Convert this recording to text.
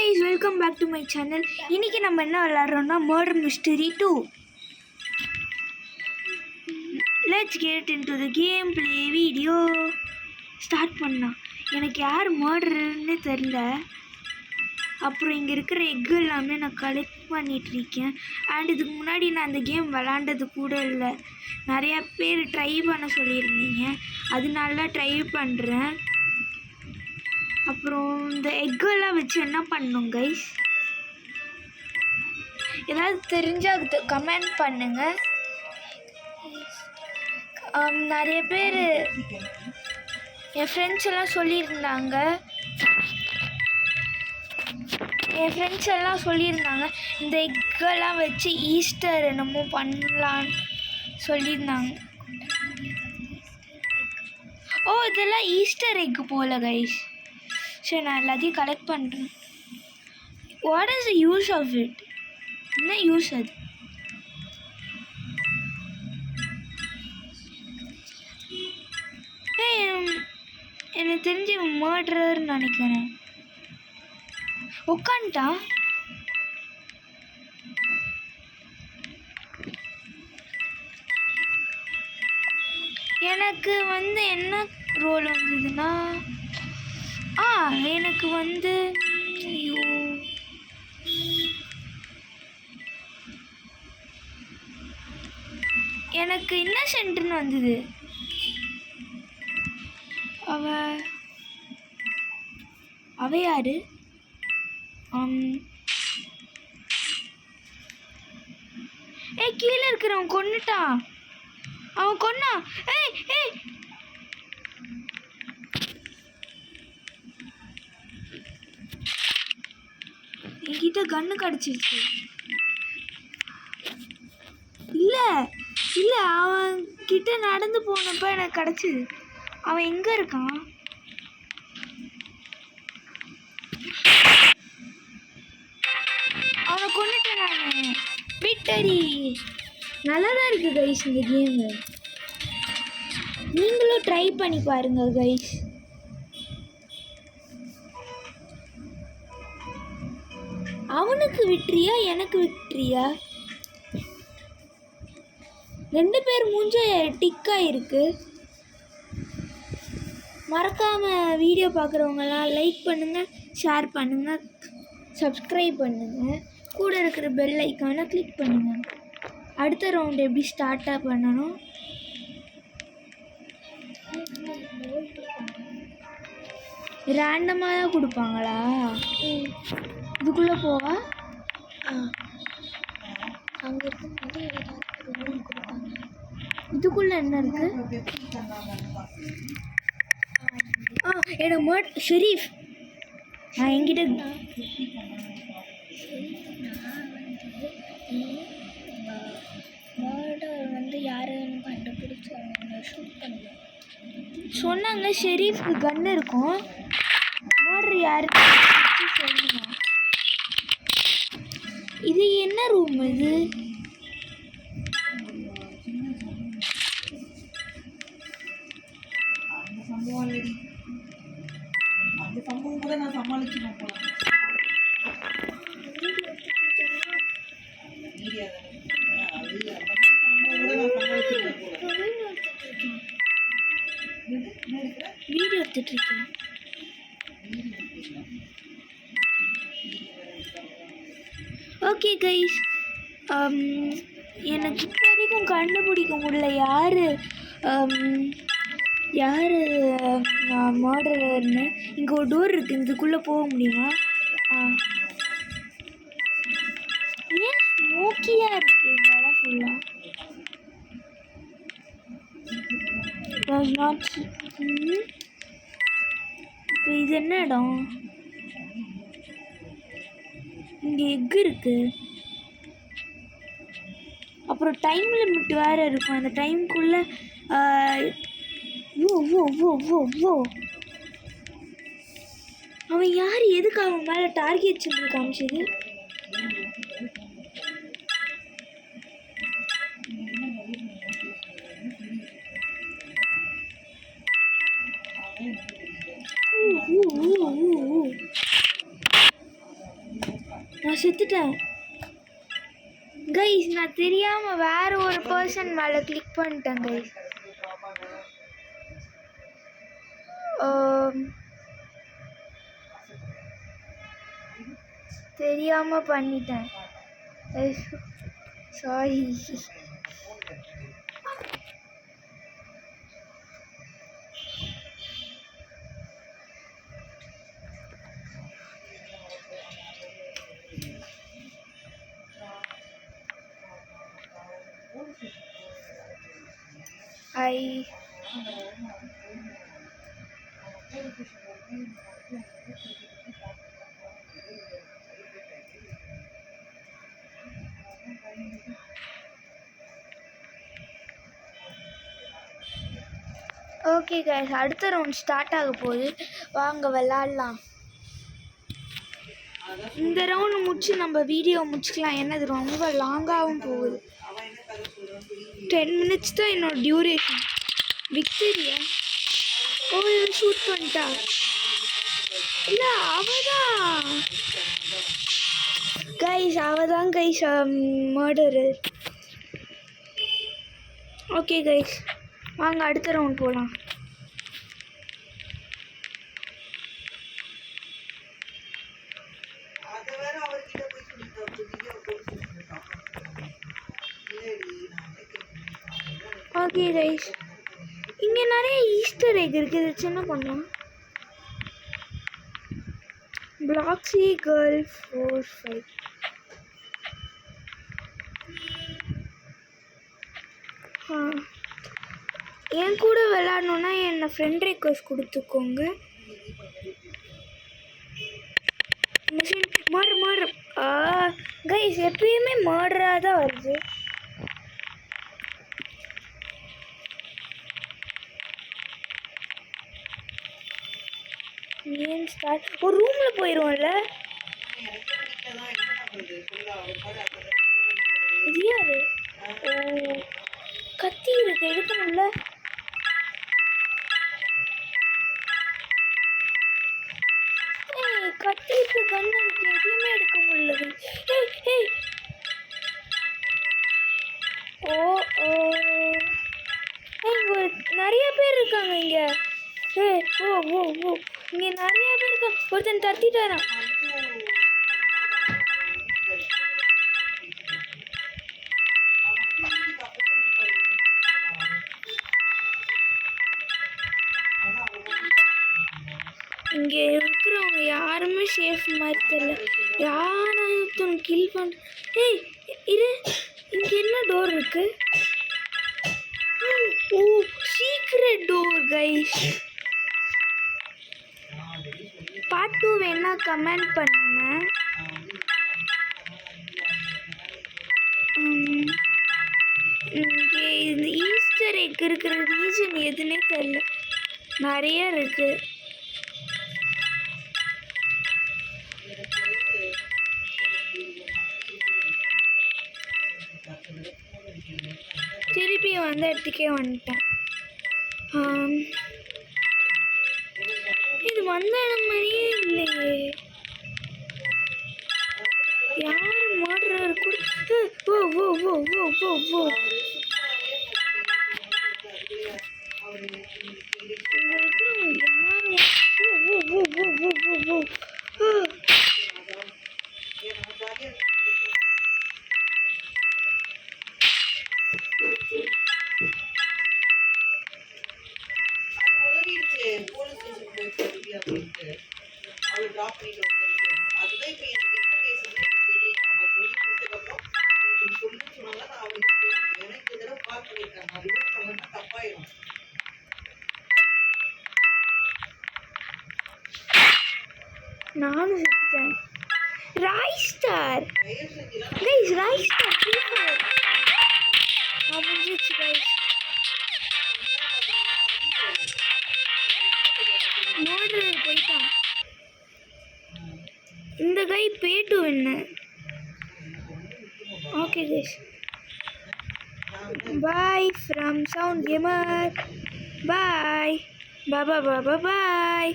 guys, welcome back to my channel. இன்னைக்கு நம்ம என்ன விளையாடுறோம்னா Murder Mystery 2. Let's get into the gameplay video. Start பண்ணலாம். எனக்கு யார் மர்டர்னே தெரியல. அப்புறம் இங்கே இருக்கிற எக் எல்லாமே நான் கலெக்ட் பண்ணிட்டு இருக்கேன். அண்ட் இதுக்கு முன்னாடி நான் அந்த கேம் விளாண்டது கூட இல்லை. நிறையா பேர் ட்ரை பண்ண சொல்லியிருந்தீங்க, அதனால ட்ரை பண்ணுறேன். அப்புறம் இந்த எக்கெல்லாம் வச்சு என்ன பண்ணணும் கைஸ்? ஏதாவது தெரிஞ்சால் அதுக்கு கமெண்ட் பண்ணுங்கள். நிறைய பேர் என் ஃப்ரெண்ட்ஸ் எல்லாம் சொல்லியிருந்தாங்க இந்த எக்கெல்லாம் வச்சு ஈஸ்டர் என்னமோ பண்ணலான்னு சொல்லியிருந்தாங்க. ஓ, இதெல்லாம் ஈஸ்டர் எக்கு போல கைஸ். சரி, நான் எல்லாத்தையும் கலெக்ட் பண்ணுறேன். What is the use of it? என்ன யூஸ் அது? எனக்கு தெரிஞ்சு மர்டர்னு நினைக்கிறேன். உட்காந்துட்டா எனக்கு என்ன ரோல் வந்ததுன்னா, எனக்கு ஐயோ, எனக்கு இன்னசென்ட்னு வந்தது. அவ யாரு? கீழே இருக்கிறவன் கொன்னுட்டான். அவன் கொன்னா. என்கிட்ட கண்ணு கிடச்சிருச்சு. இல்லை, அவன் கிட்ட நடந்து போனப்ப எனக்கு கிடச்சிது. அவன் எங்கே இருக்கான்? அவனை கொண்டுட்டேன் நான். விட்டடி. நல்லா தான் இருக்குது கைஸ் இந்த கேமு. நீங்களும் ட்ரை பண்ணி பாருங்க கைஸ். அவனுக்கு விட்ரியா எனக்கு விட்ரியா? ரெண்டு பேர் மூஞ்ச டிக்காக இருக்கு. மறக்காமல் வீடியோ பார்க்குறவங்கலாம் லைக் பண்ணுங்கள், ஷேர் பண்ணுங்கள், சப்ஸ்கிரைப் பண்ணுங்கள், கூட இருக்கிற பெல் ஐக்கானை கிளிக் பண்ணுங்கள். அடுத்த ரவுண்ட் எப்படி ஸ்டார்ட்டாக பண்ணணும்? ரேண்டமாக தான் கொடுப்பாங்களா? இதுக்குள்ளே போவா? அங்கே இருக்கும்போது இதுக்குள்ளே என்ன இருக்கு? எனக்கு ஷெரீஃப். நான் என்கிட்ட யாருன்னு கண்டுபிடிச்சி ஷூட் பண்ணல சொன்னாங்க. ஷெரீஃப்க்கு கன் இருக்கும். மர்டர் யாருக்கு சொல்லுங்க. இது என்ன ரூம் இது? சம்பவம் கூட நான் சமாளிச்சுக்கணும் போல. வீடியோ எடுத்துட்டு இருக்கேன். ஓகே கைஸ், எனக்கு இப்போ வரைக்கும் கண்டுபிடிக்க முடியல யார் மர்டரர்னு. இங்கே ஒரு டோர் இருக்குது, இதுக்குள்ளே போக முடியுமா? ஏன் ஸ்மோக்கியாக இருக்குது இந்த இடம் ஃபுல்லாக? இப்போ இது என்ன இடம்? இங்கே எக் இருக்கு. அப்புறம் டைம் லிமிட் வேறு இருக்கும். அந்த டைமுக்குள்ளே அவன் யார்? எதுக்கு அவன் மேலே டார்கெட் சிம்பிள் காமிச்சது? நான் செத்துட்டேன் கைஸ். நான் தெரியாம வேற ஒரு பர்சன் மேல கிளிக் பண்ணிட்டேன் கைஸ். தெரியாம பண்ணிட்டேன், சாரி. ஓகே கைஸ், அடுத்த ரவுண்ட் ஸ்டார்ட் ஆக போகுது, வாங்க விளாட்லாம். இந்த ரவுண்ட் முடிச்சு நம்ம வீடியோ முடிச்சுக்கலாம், என்னது ரொம்ப லாங்காகவும் போகுது. 10 minutes தான் என்னோட டியூரேஷன். விக்டரியா? ஓ, ஷூட் பண்ணிட்டா? இல்லை, அவதான் கைஸ், அவதான் கைஸ் மர்டரு. ஓகே கைஸ், வாங்க அடுத்த ரவுண்ட் போகலாம். ஓகே கைஸ், இங்கே நிறைய ஈஸ்டர் எக் இருக்குது, வச்சு என்ன பண்ணலாம்? Proxy girl 45. என் கூட விளாடணுன்னா என்னை ஃப்ரெண்ட் ரிக்வெஸ்ட் கொடுத்துக்கோங்க. மர்டர் கைஸ், எப்பயுமே மர்டராக தான் வருது. ஏன் ஸ்டார்ட் ஒரு ரூமில் போயிடுவோம்ல. இது யாரு? ஓ, கத்தி இருக்கு, எடுக்கணும்ல. கத்தி இருக்கு, கண்ணு இருக்கு, எதுவுமே எடுக்க முடியல. ஓ ஓ, இங்கே நிறைய பேர் இருக்காங்க. இங்கே ஓ ஓ ஓ, இங்கே நிறைய பேர் இருக்காங்க. ஒருத்தன் தத்திட்டாரான். இங்கே இருக்கிறவங்க யாருமே சேஃப் மாதிரி தெரியல. யாரும் கில் பண்ண. இரு, இங்கே என்ன டோர் இருக்கு? ஓ, சீக்ரெட் டோர் கைஸ். பார்ட் 2 வேணா கமெண்ட் பண்ணுங்க. இங்கே இந்த ஈஸ்டர் எக் இருக்கிற ரீசன் எதுன்னே தெரியல, நிறைய இருக்கு. திருப்பி வந்த இடத்துக்கே வந்துட்டேன். இது வந்த இடம் மாதிரியே இல்லையே. யாரு மர்டரர் கூட? ஓ ஓ ஓ ஓ ஓ ஓ, இங்க இருக்கிறவங்க யாரு? ஓ ஓ ஓ ஓ ஓ ஓ ஓ. நானும் செத்துட்டேன். ராய்ஸ்டார் கைஸ், ராய்ஸ்டார் முடிஞ்சிச்சு கைஸ். மர்டரர் போயிட்டான். இந்த கை பேட்டு என்ன? Okay guys, bye from sound gamer. Bye bye bye bye bye bye.